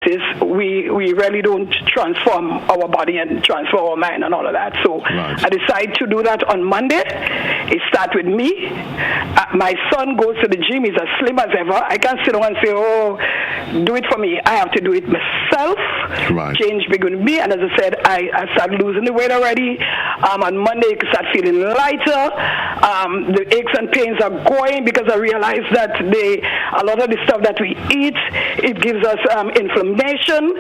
notice, we really don't transform our body and transform our mind and all of that. So I decided to do that on Monday. It starts with me. My son goes to the gym. He's as slim as ever. I can't sit down and say, oh, do it for me. I have to do it myself. Change begin with me. And as I said, I started losing the weight already. On Monday, you can start feeling lighter. The aches and pains are going because I realized that a lot of the stuff that we eat, it gives us inflammation.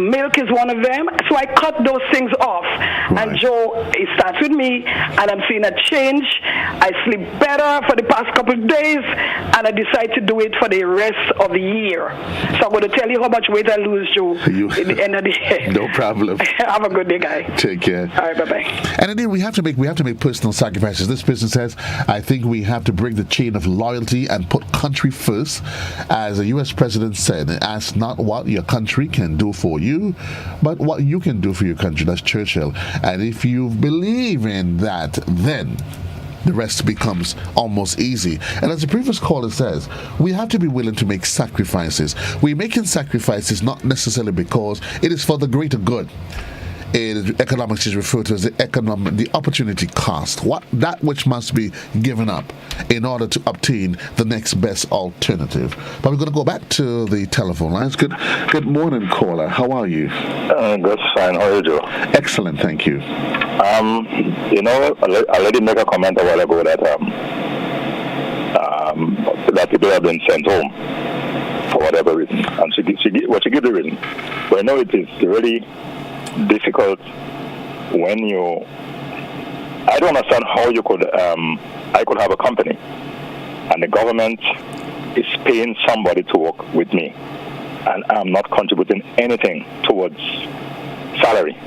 Milk is one of them. So I cut those things off. And Joe, it starts with me, and I'm seeing a change. I sleep better for the past couple of days, and I decide to do it for the rest of the year. So I'm going to tell you how much weight I lose, Joe, at the end of the year. No problem. Have a good day, guy. Take care. All right, bye-bye. And indeed, we have to make personal sacrifices. This person says, I think we have to break the chain of loyalty and put country first. As the U.S. president said, ask not what your country can do for you, but what you can do for your country. That's Churchill. And if you believe in that, then the rest becomes almost easy. And as the previous caller says, we have to be willing to make sacrifices. We're making sacrifices not necessarily because it is for the greater good. Economics is referred to as the opportunity cost, that which must be given up in order to obtain the next best alternative. But we're going to go back to the telephone lines. Good morning, caller. How are you? Good, fine. How are you doing? Excellent, thank you. I let you make a comment a while ago that that people have been sent home for whatever reason, and she gave the reason. But it is really difficult when I don't understand how you could I could have a company and the government is paying somebody to work with me and I'm not contributing anything towards salary.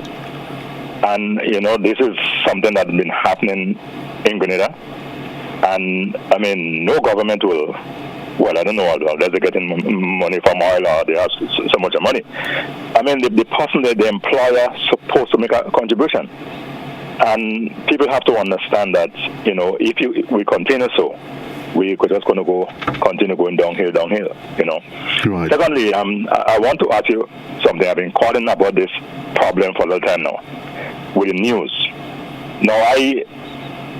And this is something that's been happening in Grenada, and no government will. Well, I don't know how they're getting money from oil or they have so much money. The person, the employer, supposed to make a contribution. And people have to understand that, if we continue so, we're just going to continue going downhill. Right. Secondly, I want to ask you something. I've been calling about this problem for a little time now with the news. Now, I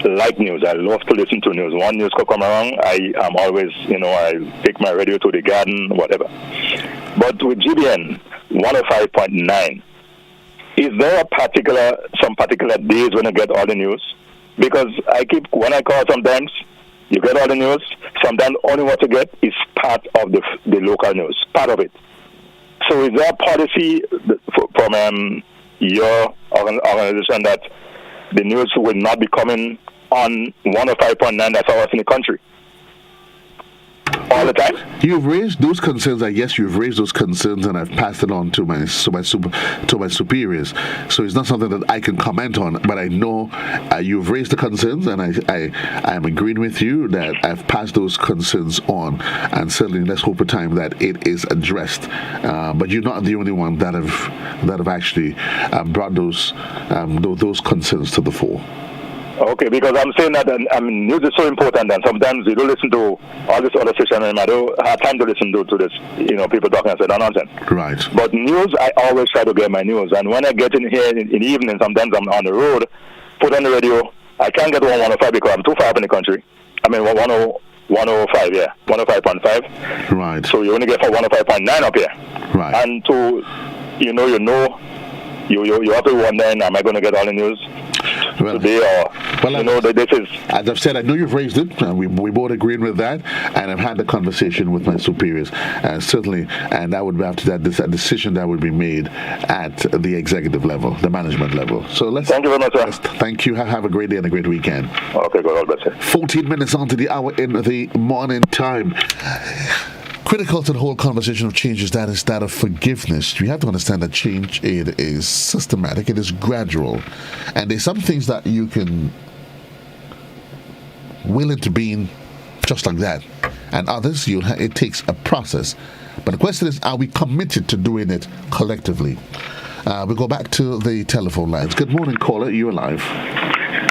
like news. I love to listen to news. One news could come around, I am always, I take my radio to the garden, whatever. But with GBN 105.9, is there some particular days when I get all the news? Because when I call sometimes, you get all the news. Sometimes only what you get is part of the local news, part of it. So is there a policy from your organization that the news will not be coming on 105.9, that's all in the country all the time? You've raised those concerns. Yes, you've raised those concerns, and I've passed it on to my superiors. So it's not something that I can comment on, but I know you've raised the concerns, and I am agreeing with you that I've passed those concerns on, and certainly let's hope a time that it is addressed. But you're not the only one that have actually brought those concerns to the fore. Okay, because I'm saying that news is so important, and sometimes you don't listen to all this other station, and I don't have time to listen to this, people talking and say nonsense. Right. But news, I always try to get my news, and when I get in here in the evening, sometimes I'm on the road, put on the radio, I can't get 105 because I'm too far up in the country. 105, yeah, 105.5. Right. So you only get for 105.9 up here. Right. And you have to wonder, am I going to get all the news today this is... As I've said, I know you've raised it, and we both agreeing with that, and I've had the conversation with my superiors, certainly, and that would be after that, a decision that would be made at the executive level, the management level. So thank you very much, sir. Thank you. Have a great day and a great weekend. Okay, good. All bless you. 14 minutes on to the hour in the morning time. Critical to the whole conversation of change is that of forgiveness. You have to understand that change, it is systematic, it is gradual, and there's some things that you can will into being just like that, and others it takes a process. But the question is, are we committed to doing it collectively? We go back to the telephone lines. Good morning, caller. You're live.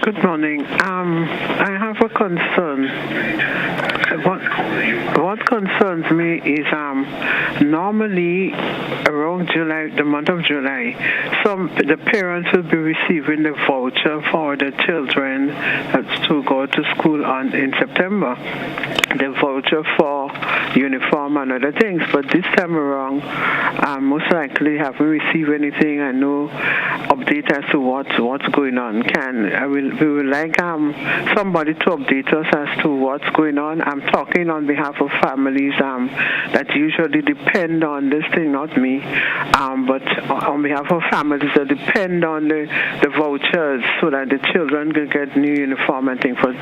Good morning. I have a concern. What concerns me is normally around July, the month of July, the parents will be receiving the voucher for the children to go to school in September. The voucher for uniform and other things, but this time around, most likely haven't received anything and no update as to what's going on. We would like somebody to update us as to what's going on. I'm talking on behalf of families that usually depend on this thing, not me, but on behalf of families that depend on the vouchers so that the children can get new uniform and things for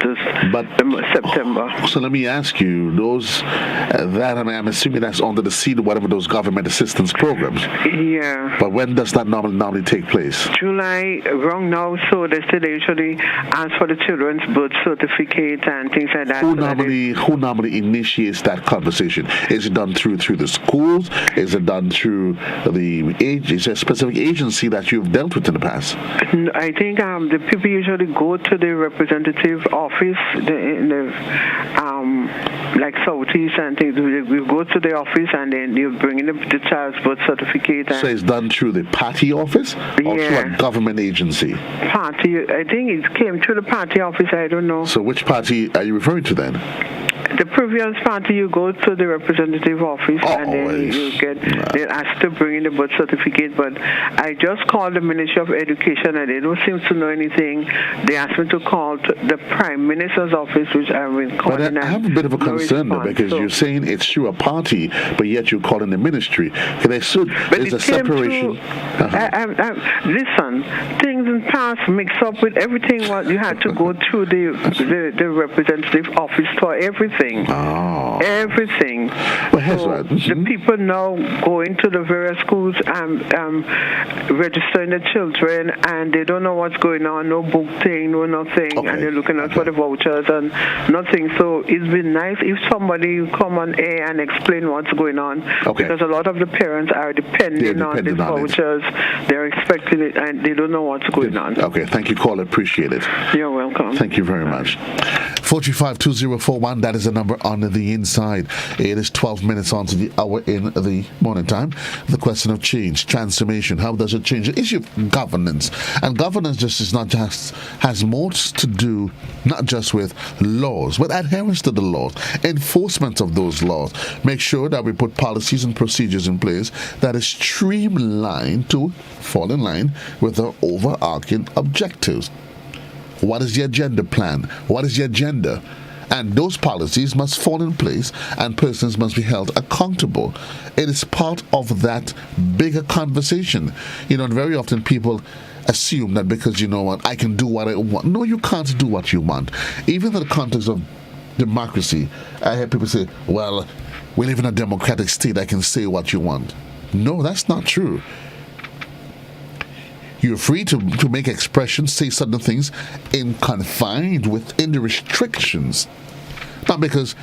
September. So let me ask you, those I'm assuming that's under the seat of whatever those government assistance programs. Yeah. But when does that normally take place? July, wrong now, so they usually ask for the children's birth certificate and things like that. Who normally initiates that conversation? Is it done through the schools? Is it done through is there a specific agency that you've dealt with in the past? I think the people usually go to the representative office, like Southeast and things. We go to the office and then you bring in the child's birth certificate. So it's done through the party office or through a government agency? Party. I think it came through the party office. I don't know. So which party are you referring to then? The previous party, you go to the representative office and then you they're asked to bring in the birth certificate. But I just called the Ministry of Education and they don't seem to know anything. They asked me to call the Prime Minister's office, which I've been calling. But I have a bit of a concern though, because you're saying it's through a party, but yet you're calling the ministry. There's a separation. Listen, things in past mix up with everything. You had to go through the representative office for everything. Everything. Well, the people now go into the various schools and registering the children, and they don't know what's going on. No book thing, no nothing, and they're looking out for the vouchers and nothing. So it's been nice if somebody come on air and explain what's going on, because a lot of the parents are depending on the vouchers. They're expecting it, and they don't know what's going on. Okay, thank you, caller. Appreciate it. You're welcome. Thank you very much. 435-2041, that is the number on the inside. It is 12 minutes on to the hour in the morning time. The question of change, transformation, how does it change? The issue of governance. And governance just is not just, has more to do not just with laws, but adherence to the laws, enforcement of those laws. Make sure that we put policies and procedures in place that is streamlined to fall in line with the overarching objectives. What is the agenda plan? What is the agenda? And those policies must fall in place and persons must be held accountable. It is part of that bigger conversation. And very often people assume that because, I can do what I want. No, you can't do what you want. Even in the context of democracy, I hear people say, well, we live in a democratic state, I can say what you want. No, that's not true. You're free to make expressions, say certain things confined within the restrictions. Not because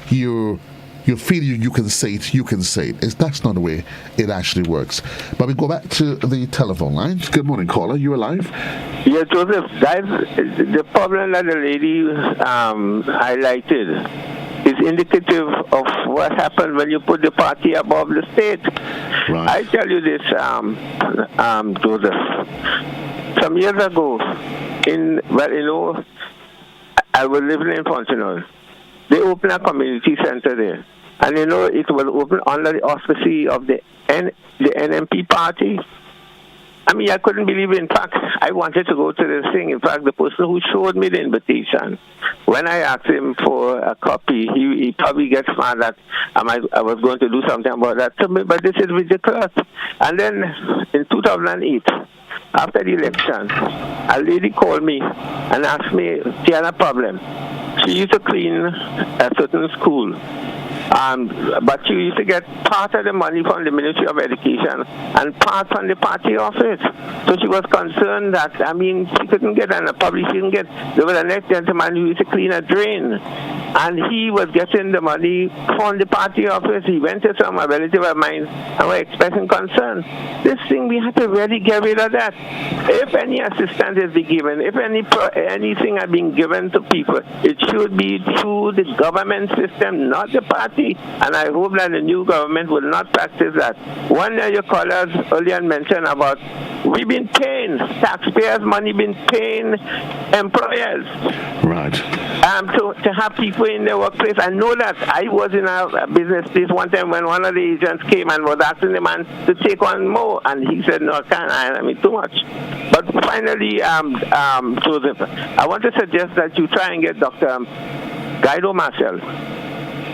you feel you can say it, you can say it. That's not the way it actually works. But we go back to the telephone line. Good morning, caller. You alive? Yes, Joseph. That's the problem that the lady highlighted is indicative of what happened when you put the party above the state. Right. I tell you this, Joseph. Some years ago, I was living in Fontenay. They opened a community center there. And it was open under the auspices of the NMP party. I mean, I couldn't believe it. In fact, I wanted to go to this thing. In fact, the person who showed me the invitation, when I asked him for a copy, he probably gets mad that I was going to do something about that. But this is ridiculous. And then in 2008, after the election, a lady called me and asked me, she had a problem. She used to clean a certain school. But she used to get part of the money from the Ministry of Education and part from the party office. So she was concerned that, she couldn't get on a public, she couldn't get, there was a next gentleman who used to clean a drain, and he was getting the money from the party office. He went to a relative of mine and were expressing concern. This thing, we have to really get rid of that. If any assistance is being given, if anything has been given to people, it should be through the government system, not the party. And I hope that the new government will not practice that. One of your callers earlier mentioned about we've been paying taxpayers' money, been paying employers. Right. To have people in the workplace. I know that. I was in a business place one time when one of the agents came and was asking the man to take on more, and he said, no, I can't. Too much. But finally, Joseph, I want to suggest that you try and get Dr. Guido Marcel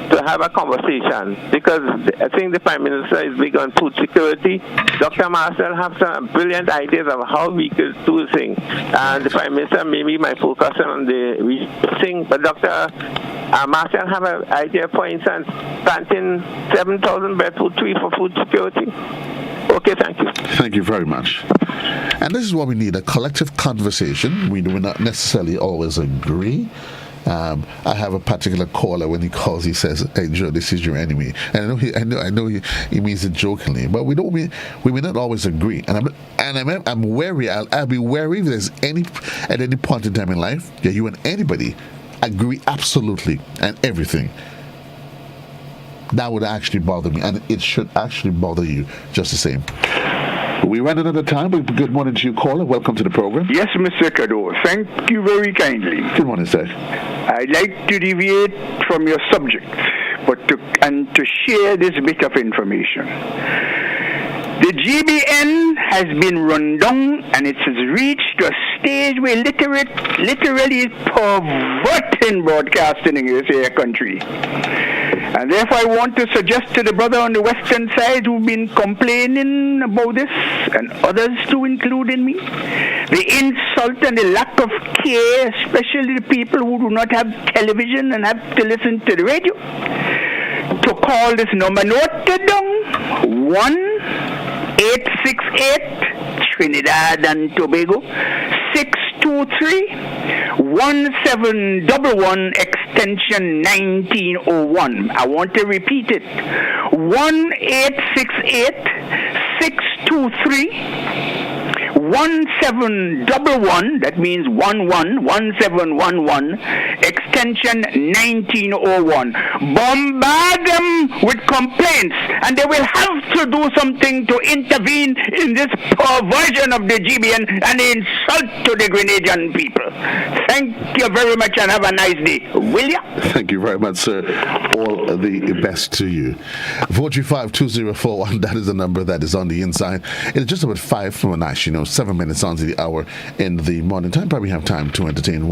to have a conversation, because I think the Prime Minister is big on food security. Dr. Marcel has some brilliant ideas of how we could do things. And the Prime Minister maybe might focus on the thing, but Dr. Marcel have an idea, for instance, planting 7,000 breadfruit trees for food security. Okay, thank you. Thank you very much. And this is what we need, a collective conversation. We do not necessarily always agree. I have a particular caller, when he calls, he says, "Hey Joe, this is your enemy." And I know he means it jokingly, but we may not always agree. And I'm wary. I'll be wary if there's at any point in time in life that you and anybody agree absolutely and everything. That would actually bother me, and it should actually bother you just the same. We ran another time, but good morning to you, caller. Welcome to the program. Yes, Mr. Cadore. Thank you very kindly. Good morning, sir. I'd like to deviate from your subject, to share this bit of information. The GBN has been run down, and it has reached a stage where literally is perverting broadcasting in this country. And therefore I want to suggest to the brother on the western side who've been complaining about this, and others too, including me, the insult and the lack of care, especially the people who do not have television and have to listen to the radio, to call this number, note it down, 1-868 Trinidad and Tobago, 623-1711 extension 1901. I want to repeat it. 1-868-623-1711, that means 1711, extension 1901. Bombard them with complaints, and they will have to do something to intervene in this perversion of the GBN and the insult to the Grenadian people. Thank you very much, and have a nice day. Will ya? Thank you very much, sir. All the best to you. 435-2041, that is the number that is on the inside. It's just about 5 from a night, 7 minutes on to the hour in the morning time. Probably have time to entertain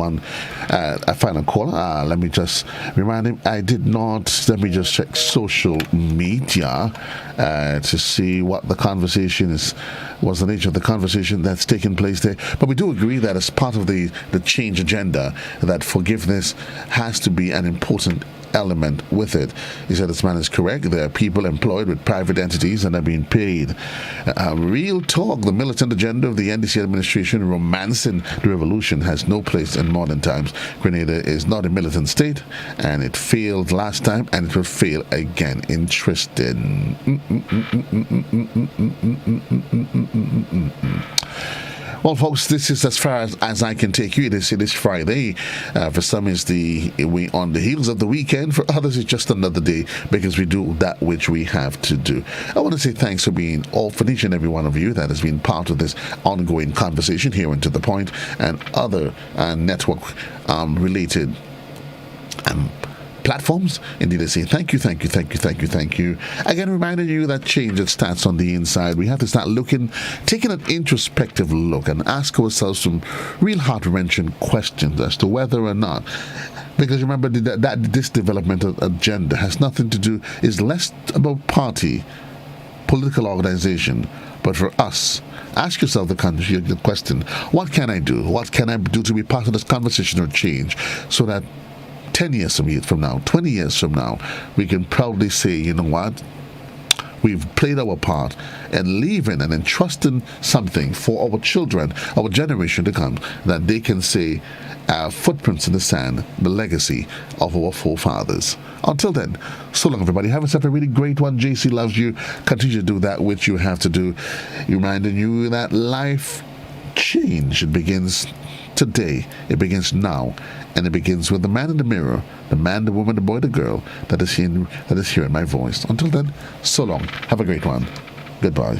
a final caller. Let me just remind him, let me just check social media to see what the conversation is, what's the nature of the conversation that's taking place there. But we do agree that as part of the change agenda, that forgiveness has to be an important element with it. He said this man is correct. There are people employed with private entities and are being paid. Real talk, the militant agenda of the NDC administration romancing the revolution has no place in modern times. Grenada is not a militant state, and it failed last time, and it will fail again. Interesting. Well, folks, this is as far as I can take you. It is Friday. For some, it's we on the heels of the weekend. For others, it's just another day because we do that which we have to do. I want to say thanks for each and every one of you that has been part of this ongoing conversation here and To The Point and other network related platforms. Indeed, I say thank you. Again, reminding you that change, it starts on the inside. We have to start taking an introspective look and ask ourselves some real heart-wrenching questions as to whether or not, because remember that this developmental agenda has nothing to do, is less about party, political organization, but for us. Ask yourself the question, what can I do? What can I do to be part of this conversation or change so that 10 years from now, 20 years from now, we can proudly say, you know what? We've played our part in leaving and entrusting something for our children, our generation to come, that they can say, footprints in the sand, the legacy of our forefathers. Until then, so long, everybody. Have yourself a really great one. JC loves you. Continue to do that which you have to do. Reminding you that life change, it begins today. It begins now. And it begins with the man in the mirror, the man, the woman, the boy, the girl that is hearing my voice. Until then, so long. Have a great one. Goodbye.